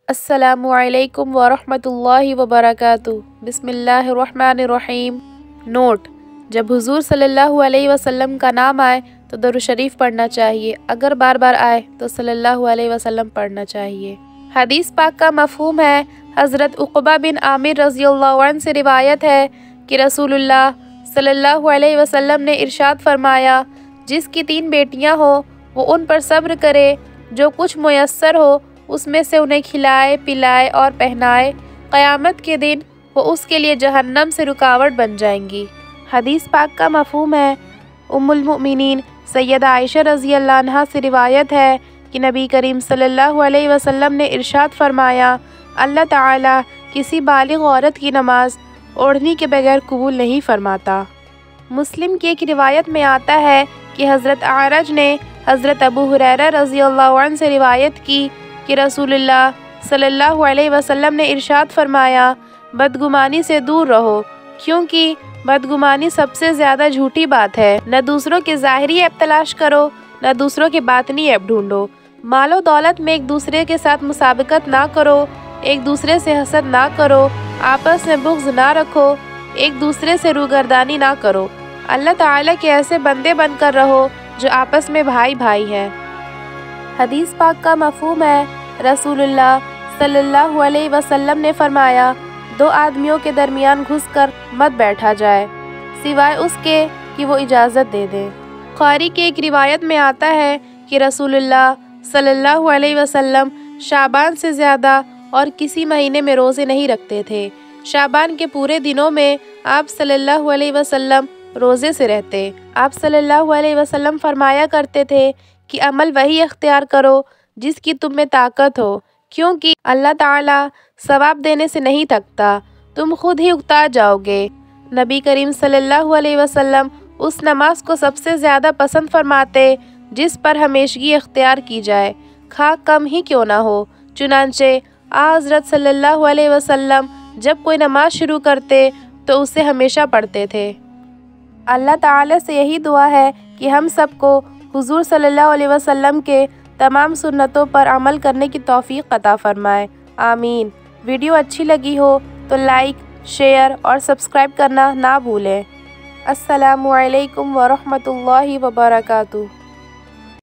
السلام علیکم ورحمۃ اللہ وبرکاتہ۔ بسم اللہ الرحمن الرحیم۔ نوٹ: جب حضور صلی اللہ علیہ وسلم کا نام آئے تو درود شریف پڑھنا چاہیے، اگر بار بار آئے تو صلی اللہ علیہ وسلم پڑھنا چاہیے۔ حدیث پاک کا مفہوم ہے، حضرت عقبہ بن عامر رضی اللہ عنہ سے روایت ہے کہ رسول اللہ صلی اللہ علیہ وسلم نے ارشاد فرمایا، جس کی 3 بیٹیاں ہوں وہ ان پر صبر کرے، جو کچھ میسر ہو اس میں سے انہیں کھلائے پلائے اور پہنائے، قیامت کے دن وہ اس کے لیے جہنم سے رکاوٹ بن جائیں گی۔ حدیث پاک کا مفہوم ہے، ام المؤمنین سیدہ عائشہ رضی اللہ عنہا سے روایت ہے کہ نبی کریم صلی اللہ علیہ وسلم نے ارشاد فرمایا، اللہ تعالیٰ کسی بالغ عورت کی نماز اوڑھنی کے بغیر قبول نہیں فرماتا۔ مسلم کی ایک روایت میں آتا ہے کہ حضرت اعرج نے حضرت ابو ہریرہ رضی اللہ عنہ سے روایت کی کہ رسول اللہ صلی اللہ علیہ وسلم نے ارشاد فرمایا، بدگمانی سے دور رہو، کیونکہ بدگمانی سب سے زیادہ جھوٹی بات ہے۔ نہ دوسروں کے ظاہری عیب تلاش کرو، نہ دوسروں کے باطنی عیب ڈھونڈو۔ مال و دولت میں ایک دوسرے کے ساتھ مسابقت نہ کرو، ایک دوسرے سے حسد نہ کرو، آپس میں بغض نہ رکھو، ایک دوسرے سے روگردانی نہ کرو۔ اللہ تعالیٰ کے ایسے بندے بن کر رہو جو آپس میں بھائی بھائی ہیں۔ حدیث پاک کا مفہوم ہے، رسول اللہ صلی اللہ علیہ وسلم نے فرمایا، 2 آدمیوں کے درمیان گھس کر مت بیٹھا جائے، سوائے اس کے کہ وہ اجازت دے دیں۔ بخاری کی ایک روایت میں آتا ہے کہ رسول اللہ صلی اللہ علیہ وسلم شعبان سے زیادہ اور کسی مہینے میں روزے نہیں رکھتے تھے۔ شعبان کے پورے دنوں میں آپ صلی اللہ علیہ وسلم روزے سے رہتے۔ آپ صلی اللہ علیہ وسلم فرمایا کرتے تھے کہ عمل وہی اختیار کرو جس کی تم میں طاقت ہو، کیونکہ اللہ تعالیٰ ثواب دینے سے نہیں تھکتا، تم خود ہی اکتا جاؤ گے۔ نبی کریم صلی اللہ علیہ وسلم اس نماز کو سب سے زیادہ پسند فرماتے جس پر ہمیشگی اختیار کی جائے، خواہ کم ہی کیوں نہ ہو۔ چنانچہ حضرت صلی اللہ علیہ وسلم جب کوئی نماز شروع کرتے تو اسے ہمیشہ پڑھتے تھے۔ اللہ تعالیٰ سے یہی دعا ہے کہ ہم سب کو حضور صلی اللہ علیہ وسلم کے تمام سنتوں پر عمل کرنے کی توفیق عطا فرمائے، آمین۔ ویڈیو اچھی لگی ہو تو لائک، شیئر اور سبسکرائب کرنا نہ بھولیں۔ السلام علیکم ورحمۃ اللہ وبرکاتہ۔